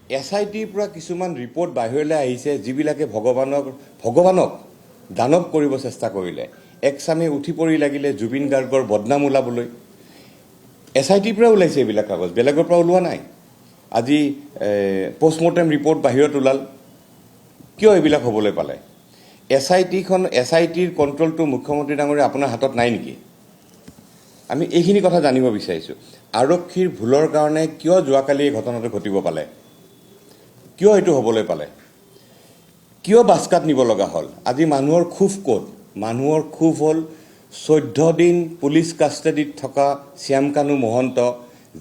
SITৰ পৰা কিছুমান ৰিপৰ্ট বাহিৰলৈ আহিছে যিবিলাকে ভগৱানক দানৱ কৰিব চেষ্টা কৰিলে একচামে উঠি পৰি লাগিলে জুবিন গাৰ্গৰ বদনাম ওলাবলৈ SITৰ পৰা ওলাইছে এইবিলাক কাগজ বেলেগৰ পৰা ওলোৱা নাই আজি পোষ্টমৰ্টেম ৰিপৰ্ট বাহিৰত ওলাল কিয় এইবিলাক হ'বলৈ পালে SITৰ কণ্ট্ৰলটো মুখ্যমন্ত্ৰী ডাঙৰীয়া আপোনাৰ হাতত নাই নেকি আমি এইখিনি কথা জানিব বিচাৰিছোঁ আৰক্ষীৰ ভুলৰ কাৰণে কিয় যোৱাকালি এই ঘটনাটো ঘটিব পালে কিয় এইটো হ'বলৈ পালে কিয় বাস্কাত নিব লগা হ'ল আজি মানুহৰ ক্ষোভ ক'ত মানুহৰ ক্ষোভ হ'ল 14 দিন পুলিচ কাষ্টাডিত থকা শ্যামকানু মহন্ত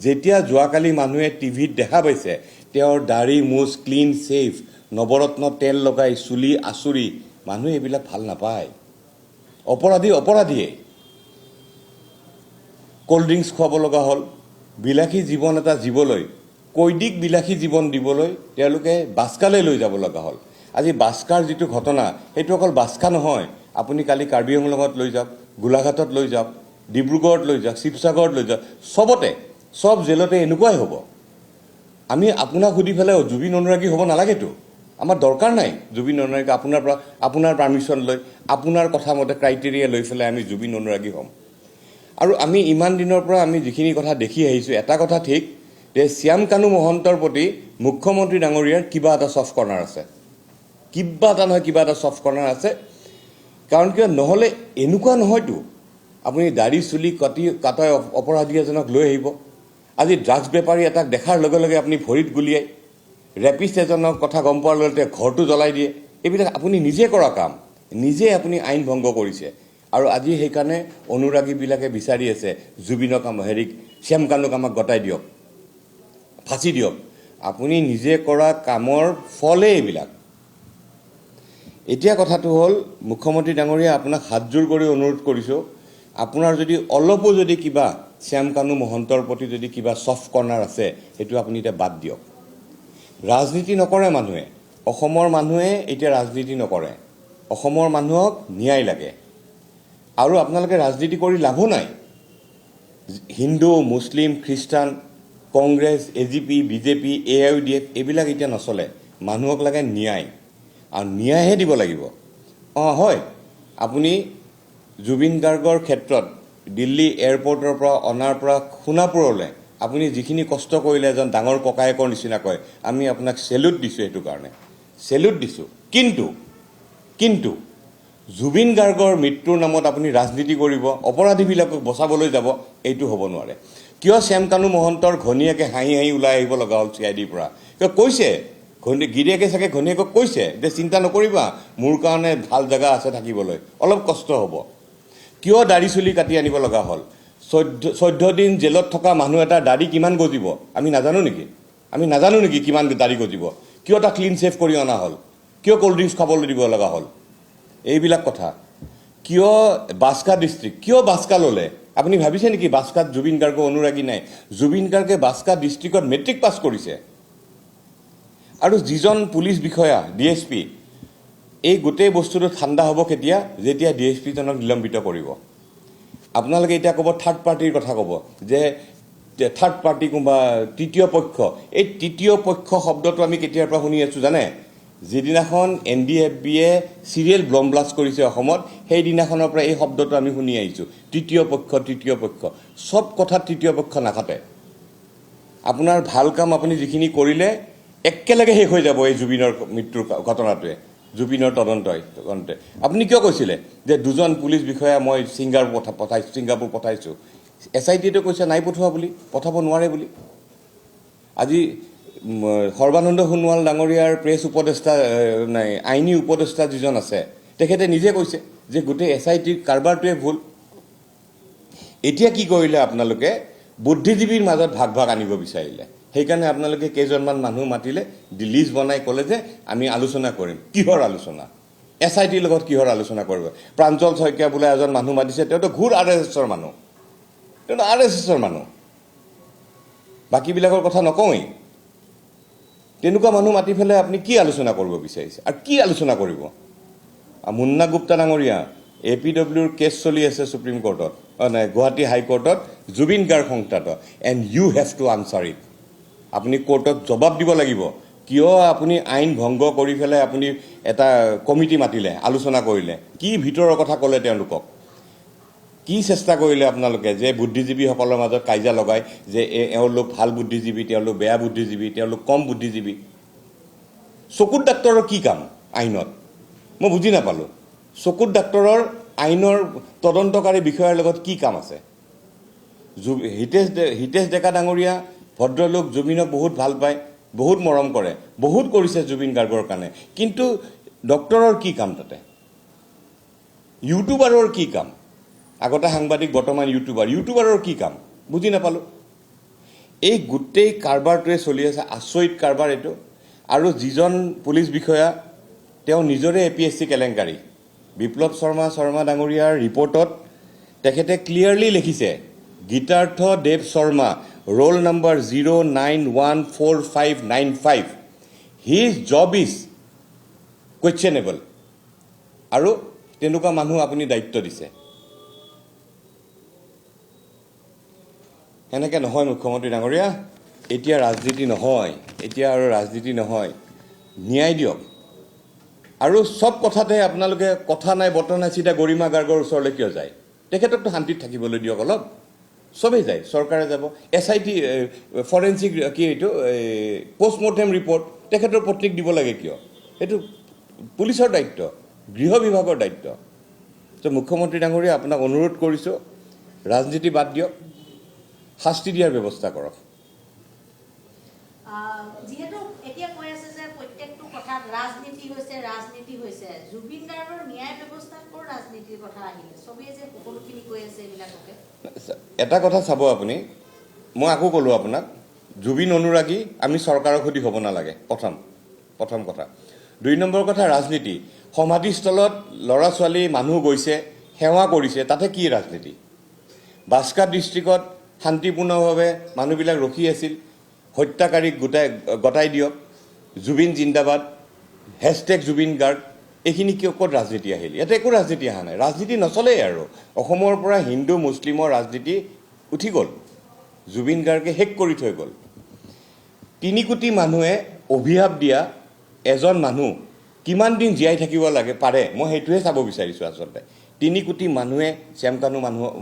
যেতিয়া যোৱাকালি মানুহে টিভিত দেখা পাইছে তেওঁৰ দাড়ি মুছ ক্লিন সেফ নৱৰত্ন তেল লগাই চুলি আচুৰি মানুহে এইবিলাক ভাল নাপায় অপৰাধীয়ে কোল্ড ড্ৰিংকছ খুৱাব লগা হ'ল বিলাসী জীৱন এটা জীৱলৈ কৈদিক বিলাসী জীৱন দিবলৈ তেওঁলোকে বাস্কালৈ লৈ যাব লগা হ'ল আজি বাস্কাৰ যিটো ঘটনা সেইটো অকল বাস্কা নহয় আপুনি কালি কাৰ্বি আংলঙত লৈ যাওক গোলাঘাটত লৈ যাওক ডিব্ৰুগড়ত লৈ যাওক শিৱসাগৰত লৈ যাওক সবতে সব জেলতে এনেকুৱাই হ'ব আমি আপোনাক সুধি পেলাই জুবিন অনুৰাগী হ'ব নালাগেতো আমাৰ দৰকাৰ নাই জুবিন অনুৰাগী আপোনাৰ পাৰমিশ্যন লৈ আপোনাৰ কথা মতে ক্ৰাইটেৰিয়া লৈ পেলাই আমি জুবিন অনুৰাগী হ'ম আৰু আমি ইমান দিনৰ পৰা আমি যিখিনি কথা দেখি আহিছোঁ এটা কথা ঠিক যে শ্যামকানু মহন্তৰ প্ৰতি মুখ্যমন্ত্ৰী ডাঙৰীয়াৰ কিবা এটা সফট কৰ্নাৰ আছে কিবা এটা সফট কৰ্নাৰ আছে কাৰণ কিয় নহ'লে এনেকুৱা নহয়তো আপুনি দাড়ি চুলি কাটাই অপৰাধী এজনক লৈ আহিব আজি ড্ৰাগছ বেপাৰী এটাক দেখাৰ লগে লগে আপুনি ভৰিত গুলিয়াই ৰেপিষ্ট এজনৰ কথা গম পোৱাৰ লগে ঘৰটো জ্বলাই দিয়ে এইবিলাক আপুনি নিজে কৰা কাম নিজে আপুনি আইন ভংগ কৰিছে আৰু আজি সেইকাৰণে অনুৰাগীবিলাকে বিচাৰি আছে জুবিনক শ্যামকানুক আমাক গতাই দিয়ক ফাঁচি দিয়ক আপুনি নিজে কৰা কামৰ ফলে এইবিলাক এতিয়া কথাটো হ'ল মুখ্যমন্ত্ৰী ডাঙৰীয়া আপোনাক হাতজোৰ কৰি অনুৰোধ কৰিছোঁ আপোনাৰ যদি অলপো যদি কিবা শ্যামকানু মহন্তৰ প্ৰতি যদি কিবা সফট কৰ্নাৰ আছে সেইটো আপুনি এতিয়া বাদ দিয়ক ৰাজনীতি নকৰে মানুহে অসমৰ মানুহে এতিয়া ৰাজনীতি নকৰে অসমৰ মানুহক ন্যায় লাগে আৰু আপোনালোকে ৰাজনীতি কৰি লাভো নাই হিন্দু মুছলিম খ্ৰীষ্টান কংগ্ৰেছ AGP BJP AIUDF এইবিলাক এতিয়া নচলে মানুহক লাগে ন্যায় আৰু ন্যায়হে দিব লাগিব হয় আপুনি জুবিন গাৰ্গৰ ক্ষেত্ৰত দিল্লী এয়াৰপৰ্টৰ পৰা অনাৰ পৰা সোণাপুৰলৈ আপুনি যিখিনি কষ্ট কৰিলে এজন ডাঙৰ ককায়েকৰ নিচিনা কয় আমি আপোনাক সেলুট দিছোঁ এইটো কাৰণে সেলুট দিছোঁ কিন্তু জুবিন গাৰ্গৰ মৃত্যুৰ নামত আপুনি ৰাজনীতি কৰিব অপৰাধীবিলাকক বচাবলৈ যাব এইটো হ'ব নোৱাৰে কিয় শ্যামকানু মহন্তৰ ঘনীয়েকে হাঁহি ওলাই আহিব লগা হ'ল CIDৰ পৰা কিয় কৈছে গিৰিয়েকে চাগে ঘনীয়েকক কৈছে যে চিন্তা নকৰিবা মোৰ কাৰণে ভাল জেগা আছে থাকিবলৈ অলপ কষ্ট হ'ব কিয় দাড়ি চুলি কাটি আনিব লগা হ'ল 14 দিন জেলত থকা মানুহ এটা দাড়ি কিমান গজিব আমি নাজানো নেকি কিমান দাড়ি গজিব কিয় এটা ক্লিন সেফ কৰি অনা হ'ল কিয় কোল্ড ড্ৰিংকছ খাবলৈ দিব লগা হ'ল এইবিলাক কথা কিয় বাস্কা ডিষ্ট্ৰিক্ট কিয় বাস্কা ল'লে আপুনি ভাবিছে নেকি বাস্কাত জুবিন গাৰ্গৰ অনুৰাগী নাই জুবিন গাৰ্গে বাস্কা ডিষ্ট্ৰিক্টত মেট্ৰিক পাছ কৰিছে আৰু যিজন পুলিচ বিষয়া DSP এই গোটেই বস্তুটো ঠাণ্ডা হ'ব কেতিয়া যেতিয়া DSP জনক নিলম্বিত কৰিব আপোনালোকে এতিয়া ক'ব থাৰ্ড পাৰ্টিৰ কথা ক'ব যে থাৰ্ড পাৰ্টি কোনোবা তৃতীয় পক্ষ এই তৃতীয় পক্ষ শব্দটো আমি কেতিয়াৰ পৰা শুনি আছোঁ জানে যিদিনাখন NDFBয়ে চিৰিয়েল বম ব্লাষ্ট কৰিছে অসমত সেইদিনাখনৰ পৰা এই শব্দটো আমি শুনি আহিছোঁ তৃতীয় পক্ষ সব কথাত তৃতীয় পক্ষ নাখাতে আপোনাৰ ভাল কাম আপুনি যিখিনি কৰিলে একেলগে শেষ হৈ যাব এই জুবিনৰ মৃত্যুৰ ঘটনাটোৱে জুবিনৰ তদন্তে আপুনি কিয় কৈছিলে যে দুজন পুলিচ বিষয়া মই ছিংগাপুৰ পঠাইছোঁ SITটো কৈছে নাই পঠোৱা বুলি পঠাব নোৱাৰে বুলি আজি সৰ্বানন্দ সোণোৱাল ডাঙৰীয়াৰ প্ৰেছ উপদেষ্টা নাই আইনী উপদেষ্টা যিজন আছে তেখেতে নিজে কৈছে যে গোটেই SITৰ কাৰবাৰটোৱে ভুল এতিয়া কি কৰিলে আপোনালোকে বুদ্ধিজীৱীৰ মাজত ভাগ আনিব বিচাৰিলে সেইকাৰণে আপোনালোকে কেইজনমান মানুহ মাতিলে লিষ্ট বনাই ক'লে যে আমি আলোচনা কৰিম কিহৰ আলোচনা SITৰ লগত কিহৰ আলোচনা কৰিব প্ৰাঞ্জল শইকীয়া বোলে এজন মানুহ মাতিছে তেওঁতো ঘূৰ RSSৰ মানুহ বাকীবিলাকৰ কথা নকওঁৱেই তেনেকুৱা মানুহ মাতি পেলাই আপুনি কি আলোচনা কৰিব বিচাৰিছে আৰু কি আলোচনা কৰিব মুন্না গুপ্তা ডাঙৰীয়া APWৰ কেছ চলি আছে সুপ্ৰিম কোৰ্টত গুৱাহাটী হাইকোৰ্টত জুবিন গাৰ্গ সংক্ৰান্ত and you have to answer it আপুনি কোৰ্টত জবাব দিব লাগিব কিয় আপুনি আইন ভংগ কৰি পেলাই আপুনি এটা কমিটি মাতিলে, আলোচনা কৰিলে? কি ভিতৰৰ কথা ক'লে তেওঁলোকক? কি চেষ্টা কৰিলে আপোনালোকে যে বুদ্ধিজীৱীসকলৰ মাজত কাজিয়া লগাই যে এওঁলোক ভাল বুদ্ধিজীৱী, তেওঁলোক বেয়া বুদ্ধিজীৱী, তেওঁলোক কম বুদ্ধিজীৱী? চকুত ডাক্তৰৰ কি কাম আইনত? মই বুজি নাপালোঁ। চকুত ডাক্তৰৰ আইনৰ তদন্তকাৰী বিষয়াৰ লগত কি কাম আছে? হিতেশ ডেকা ডাঙৰীয়া ভদ্ৰলোক, জুবিনক বহুত ভাল পায়, বহুত মৰম কৰে, বহুত কৰিছে জুবিন গাৰ্গৰ কাৰণে, কিন্তু ডক্তৰৰ কি কাম তাতে? ইউটিউবাৰৰ কি কাম? আগতে সাংবাদিক, বৰ্তমান ইউটিউবাৰৰ কি কাম? বুজি নাপালোঁ। এই গোটেই কাৰবাৰটোৱে চলি আছে, আচৰিত কাৰবাৰ এইটো। আৰু যিজন পুলিচ বিষয়া, তেওঁ নিজৰে APSC কেলেংকাৰী। বিপ্লৱ শৰ্মা ডাঙৰীয়াৰ ৰিপৰ্টত তেখেতে ক্লিয়াৰলি লিখিছে, Gitartha Dev Sharma, roll number 091459 his job is questionable. আৰু তেনেকুৱা মানুহ আপুনি দায়িত্ব দিছে। এনেকৈ নহয় মুখ্যমন্ত্ৰী ডাঙৰীয়া, এতিয়া ৰাজনীতি নহয়, এতিয়া আৰু ৰাজনীতি নহয়, ন্যায় দিয়ক। আৰু চব কথাতে আপোনালোকে কথা নাই বতৰা নাই চিধা গৰিমা গাৰ্গৰ ওচৰলৈ কিয় যায়? তেখেতকতো শান্তিত থাকিবলৈ দিয়ক অলপ। চবেই যায়, চৰকাৰে যাব। SIT ফৰেঞ্চিক কি এইটো পষ্টমৰ্টেম ৰিপৰ্ট তেখেতৰ পত্নীক দিব লাগে কিয়? সেইটো পুলিচৰ দায়িত্ব, গৃহ বিভাগৰ দায়িত্ব। তো মুখ্যমন্ত্ৰী ডাঙৰীয়া, আপোনাক অনুৰোধ কৰিছোঁ, ৰাজনীতি বাদ দিয়ক, শাস্তি দিয়াৰ ব্যৱস্থা কৰক। যিহেতু এতিয়া কৈ আছে যে প্ৰত্যেকটো কথাত ৰাজনীতি হৈছে, জুবিন গাৰ্গৰ ন্যায় ব্যৱস্থাত ক'ৰ ৰাজনীতিৰ কথা আহিলে? চবেই যে সকলোখিনি কৈ আছে এইবিলাককে। এটা কথা চাব আপুনি, মই আকৌ ক'লোঁ আপোনাক, জুবিন অনুৰাগী আমি চৰকাৰক সুধি হ'ব নালাগে, প্ৰথম কথা। 2 নম্বৰ কথা, ৰাজনীতি। সমাধিস্থলত ল'ৰা ছোৱালী মানুহ গৈছে, সেৱা কৰিছে, তাতে কি ৰাজনীতি? বাস্কা ডিষ্ট্ৰিক্টত শান্তিপূৰ্ণভাৱে মানুহবিলাক ৰখি আছিল, হত্যাকাৰীক গতাই দিয়ক, জুবিন জিন্দাবাদ, #জুবিন গাৰ্গ, এইখিনি কিয় ক'ত ৰাজনীতি আহিল? ইয়াতে একো ৰাজনীতি অহা নাই, ৰাজনীতি নচলেই আৰু। অসমৰ পৰা হিন্দু মুছলিমৰ ৰাজনীতি উঠি গ'ল, জুবিন গাৰ্গে শেষ কৰি থৈ গ'ল। 3 কোটি মানুহে অভিশাপ দিয়া এজন মানুহ কিমান দিন জীয়াই থাকিব লাগে পাৰে, মই সেইটোহে চাব বিচাৰিছোঁ আচলতে। 3 কোটি মানুহে শ্যামকানু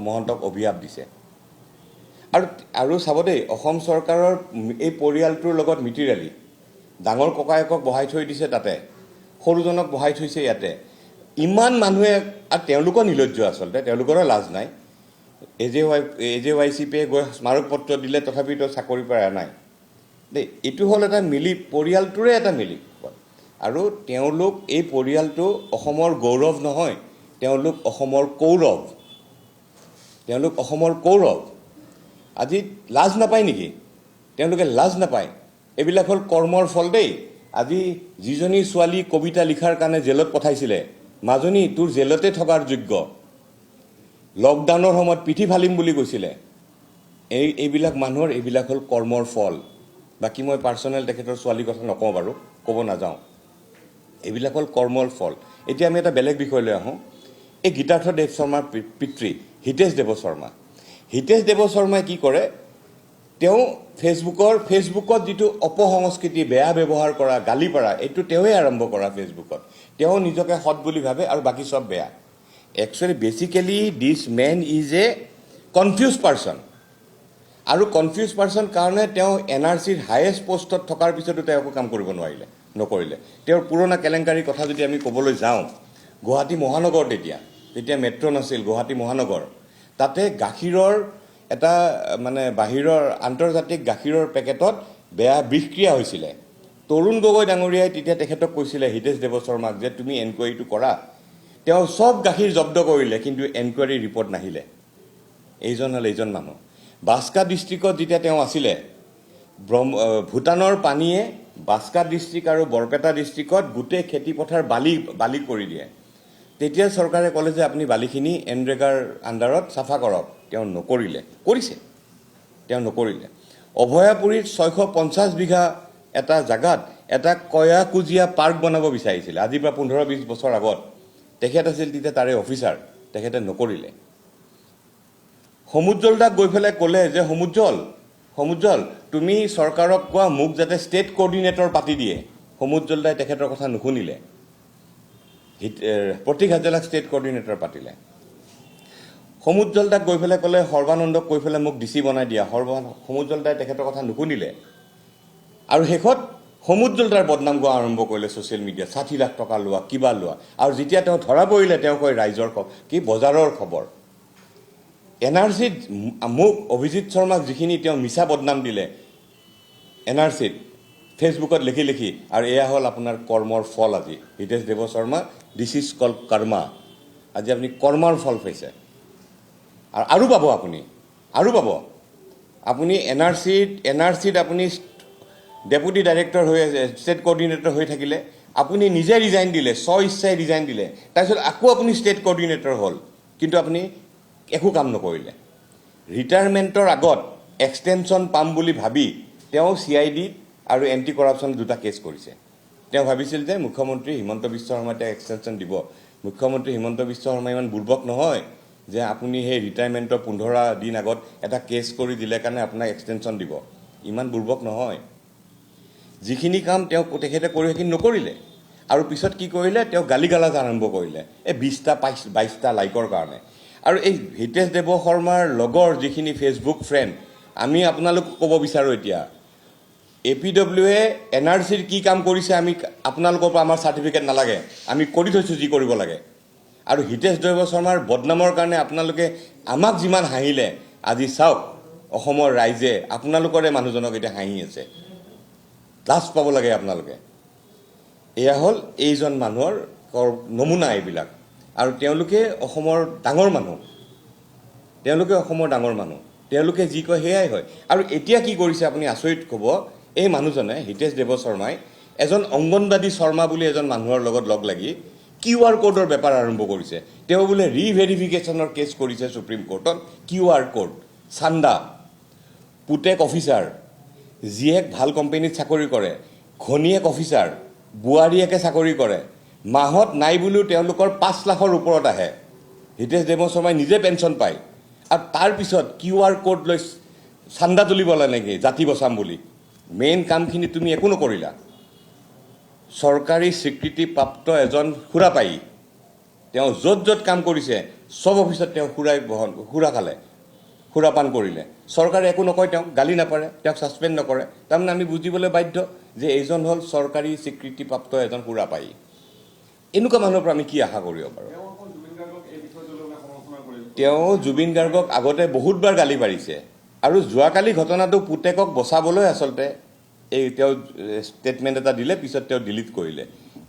মহন্তক অভিশাপ দিছে। আৰু চাব দেই, অসম চৰকাৰৰ এই পৰিয়ালটোৰ লগত মিতিৰালি, ডাঙৰ ককায়েকক বহাই থৈ দিছে তাতে, সৰুজনক বহাই থৈছে ইয়াতে। ইমান মানুহে, আৰু তেওঁলোকৰ নিৰ্লজ্জ আচলতে, তেওঁলোকৰো লাজ নাই। AJYCPয়ে গৈ স্মাৰক পত্ৰ দিলে, তথাপিতো চাকৰিৰ পৰা নাই দেই। এইটো হ'ল এটা পৰিয়ালটোৰে এটা মিলি। আৰু তেওঁলোক, এই পৰিয়ালটো অসমৰ গৌৰৱ নহয়, তেওঁলোক অসমৰ কৌৰৱ। আজি লাজ নাপায় নেকি? তেওঁলোকে লাজ নাপায়। এইবিলাক হ'ল কৰ্মৰ ফল দেই। আজি যিজনী ছোৱালী কবিতা লিখাৰ কাৰণে জেলত পঠাইছিলে, মাজনী তোৰ জেলতে থকাৰ যোগ্য, লকডাউনৰ সময়ত পিঠি ফালিম বুলি কৈছিলে, এইবিলাক মানুহৰ এইবিলাক হ'ল কৰ্মৰ ফল। বাকী মই পাৰ্চনেল তেখেতৰ ছোৱালীৰ কথা নকওঁ বাৰু, ক'ব নাযাওঁ। এইবিলাক হ'ল কৰ্মৰ ফল। এতিয়া আমি এটা বেলেগ বিষয়লৈ আহোঁ। এই গীতাৰ্থ দেৱ শৰ্মাৰ পিতৃ হিতেশ দেৱ শৰ্মাই কি কৰে, তেওঁ ফেচবুকত যিটো অপসংস্কৃতি, বেয়া ব্যৱহাৰ কৰা, গালি পাৰা, এইটো তেওঁৱে আৰম্ভ কৰা ফেচবুকত। তেওঁ নিজকে সৎ বুলি ভাবে আৰু বাকী চব বেয়া। Actually basically this man is a confuse person. আৰু কনফিউজ পাৰ্চন কাৰণে তেওঁ NRCৰ হায়েষ্ট পষ্টত থকাৰ পিছতো তেওঁ একো কাম কৰিব নকৰিলে। তেওঁৰ পুৰণা কেলেংকাৰীৰ কথা যদি আমি ক'বলৈ যাওঁ, গুৱাহাটী মহানগৰ, তেতিয়া মেট্ৰ' নাছিল, গুৱাহাটী মহানগৰ, তাতে গাখীৰৰ এটা বাহিৰৰ আন্তৰ্জাতিক গাখীৰৰ পেকেটত বেয়া বিষক্ৰিয়া হৈছিলে। তৰুণ গগৈ ডাঙৰীয়াই তেতিয়া তেখেতক কৈছিলে, হিতেশ দেৱ শৰ্মাক, যে তুমি এনকুৱাৰীটো কৰা। তেওঁ চব গাখীৰ জব্দ কৰিলে, কিন্তু এনকুৱাৰী ৰিপৰ্ট নাহিলে। এইজন মানুহ। বাস্কা ডিষ্ট্ৰিক্টত যেতিয়া তেওঁ আছিলে, ভূটানৰ পানীয়ে বাস্কা ডিষ্ট্ৰিক্ট আৰু বৰপেটা ডিষ্ট্ৰিক্টত গোটেই খেতিপথাৰ বালি কৰি দিয়ে। তেতিয়া চৰকাৰে ক'লে যে আপুনি বালিখিনি এনৰেগাৰ আণ্ডাৰত চাফা কৰক। তেওঁ নকৰিলে, তেওঁ নকৰিলে। অভয়াপুৰীত 650 বিঘা এটা জাগাত এটা কয়াকুজিয়া পাৰ্ক বনাব বিচাৰিছিলে, আজিৰ পৰা 15-20 বছৰ আগত। তেখেত আছিল তেতিয়া তাৰে অফিচাৰ, তেখেতে নকৰিলে। সমুজ্জ্বল দাক গৈ পেলাই ক'লে যে সমুজ্জ্বল, সমুজ্জ্বল তুমি চৰকাৰক কোৱা মোক যাতে ষ্টেট কোঅৰ্ডিনেটৰ পাতি দিয়ে সমুজ্জ্বল দাই তেখেতৰ কথা নুশুনিলে প্ৰতীক হাজেলাক ষ্টেট কোঅৰ্ডিনেটৰ পাতিলে সমুজ্জ্বল দাক গৈ পেলাই ক'লে সৰ্বানন্দক কৈ পেলাই মোক ডিচি বনাই দিয়া সমুজ্জ্বল দাই তেখেতৰ কথা নুশুনিলে আৰু শেষত সমুজ্জ্বল দাৰ বদনাম গোৱা আৰম্ভ কৰিলে ছ'চিয়েল মিডিয়াত 60 লাখ টকা লোৱা কিবা লোৱা আৰু যেতিয়া তেওঁ ধৰা পৰিলে তেওঁ কয় ৰাইজৰ কি বজাৰৰ খবৰ NRCত মোক অভিজিত শৰ্মাক যিখিনি তেওঁ মিছা বদনাম দিলে NRCত ফেচবুকত লিখি আৰু এয়া হ'ল আপোনাৰ কৰ্মৰ ফল আজি হিতেশ দেৱ শৰ্মা দিছ ইজ কল কৰ্মা আজি আপুনি কৰ্মৰ ফল পাইছে আৰু পাব আপুনি NRCত আপুনি ডেপুটি ডাইৰেক্টৰ হৈ ষ্টেট কোঅৰ্ডিনেটৰ হৈ থাকিলে আপুনি নিজে ৰিজাইন দিলে ইচ্ছাই ৰিজাইন দিলে তাৰপিছত আকৌ আপুনি ষ্টেট কোঅৰ্ডিনেটৰ হ'ল কিন্তু আপুনি একো কাম নকৰিলে ৰিটায়াৰমেণ্টৰ আগত এক্সটেনশ্যন পাম বুলি ভাবি তেওঁ CID আৰু এণ্টি কৰাপশ্যন দুটা কেছ কৰিছে তেওঁ ভাবিছিল যে মুখ্যমন্ত্ৰী হিমন্ত বিশ্ব শৰ্মাই তেওঁক এক্সটেনশ্যন দিব মুখ্যমন্ত্ৰী হিমন্ত বিশ্ব শৰ্মা ইমান বুৰ্বক নহয় যে আপুনি সেই ৰিটায়াৰমেণ্টৰ 15 দিন আগত এটা কেছ কৰি দিলে কাৰণে আপোনাক এক্সটেনশ্যন দিব ইমান বুৰ্বক নহয় যিখিনি কাম তেওঁ তেখেতে কৰি সেইখিনি নকৰিলে আৰু পিছত কি কৰিলে তেওঁ গালি গালাজ আৰম্ভ কৰিলে এই 20টা 22টা লাইকৰ কাৰণে আৰু এই হিতেশ দেৱ শৰ্মাৰ লগৰ যিখিনি ফেচবুক ফ্ৰেণ্ড আমি আপোনালোক ক'ব বিচাৰোঁ এতিয়া APWয়ে NRCৰ কি কাম কৰিছে আমি আপোনালোকৰ পৰা আমাৰ চাৰ্টিফিকেট নালাগে আমি কৰি থৈছোঁ যি কৰিব লাগে আৰু হিতেশ দেৱ শৰ্মাৰ বদনামৰ কাৰণে আপোনালোকে আমাক যিমান হাঁহিলে আজি চাওক অসমৰ ৰাইজে আপোনালোকৰে মানুহজনক এতিয়া হাঁহি আছে লাজ পাব লাগে আপোনালোকে এয়া হ'ল এইজন মানুহৰ নমুনা এইবিলাক আৰু তেওঁলোকে অসমৰ ডাঙৰ মানুহ তেওঁলোকে যি কয় সেয়াই হয় আৰু এতিয়া কি কৰিছে আপুনি আচৰিত ক'ব এই মানুহজনে হিতেশ দেৱ শৰ্মাই এজন অংগনবাদী শৰ্মা বুলি এজন মানুহৰ লগত লগ লাগি QR কোডৰ বেপাৰ আৰম্ভ কৰিছে তেওঁ বোলে ৰিভেৰিফিকেশ্যনৰ কেছ কৰিছে সুপ্ৰিম কোৰ্টত QR কোড চান্দা পুতেক অফিচাৰ জীয়েক ভাল কোম্পানীত চাকৰি কৰে ঘনীয়েক অফিচাৰ বুঢ়াৰীয়েকে চাকৰি কৰে মাহত নাই বুলিও তেওঁলোকৰ 5 লাখৰ ওপৰত আহে হিতেশ দেৱ শৰ্মাই নিজে পেঞ্চন পায় আৰু তাৰপিছত QR কোড লৈ চান্দা তুলিব লাগে জাতি বচাম বুলি মেইন কামখিনি তুমি একো নকৰিলা চৰকাৰী স্বীকৃতিপ্ৰাপ্ত এজন সুৰাপায়ী তেওঁ য'ত কাম কৰিছে সব অফিচত তেওঁ সুৰাপান কৰিলে চৰকাৰে একো নকয় তেওঁক গালি নাপাৰে তেওঁক ছাছপেণ্ড নকৰে তাৰমানে আমি বুজিবলৈ বাধ্য যে এইজন হ'ল চৰকাৰী স্বীকৃতিপ্ৰাপ্ত এজন সুৰাপায়ী এনেকুৱা মানুহৰ পৰা আমি কি আশা কৰিব পাৰোঁ তেওঁ জুবিন গাৰ্গক আগতে বহুতবাৰ গালি পাৰিছে আৰু যোৱাকালি ঘটনাটো পুতেকক বচাবলৈ আচলতে এই তেওঁ ষ্টেটমেণ্ট এটা দিলে পিছত তেওঁ ডিলিট কৰিলে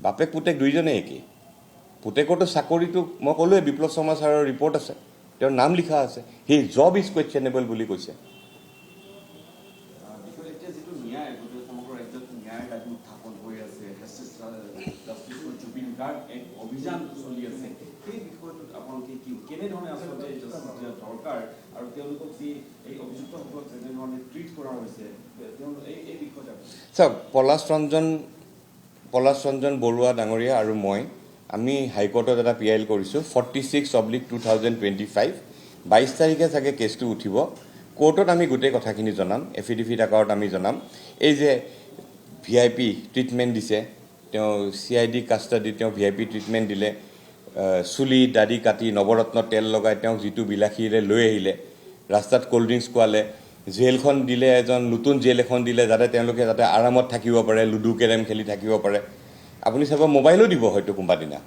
বাপেক পুতেক দুইজনে একেই পুতেকৰতো চাকৰিটো মই ক'লোৱে বিপ্লৱ শৰ্মা ছাৰৰ ৰিপৰ্ট আছে তেওঁৰ নাম লিখা আছে হি জব ইজ কুৱেশ্যনেবল বুলি কৈছে চাওক পলাশ ৰঞ্জন বৰুৱা ডাঙৰীয়া আৰু মই আমি হাইকোৰ্টত এটা PIL কৰিছোঁ 46/2025 22 তাৰিখে চাগে কেছটো উঠিব কোৰ্টত আমি গোটেই কথাখিনি জনাম এফিডেভিট আকাৰত আমি জনাম এই যে VIP ট্ৰিটমেণ্ট দিছে তেওঁ CID কাষ্টাডি তেওঁ VIP ট্ৰিটমেণ্ট দিলে চুলি দাড়ি কাটি নৱৰত্ন তেল লগাই তেওঁক যিটো বিলাসীৰে লৈ আহিলে ৰাস্তাত ক'ল্ড ড্ৰিংকছ খোৱালে জেলখন দিলে এজন নতুন জেল এখন দিলে যাতে তেওঁলোকে যাতে আৰামত থাকিব পাৰে লুডু কেৰেম খেলি থাকিব পাৰে আপুনি চাব মোবাইলো দিব হয়তো কোনোবা দিনা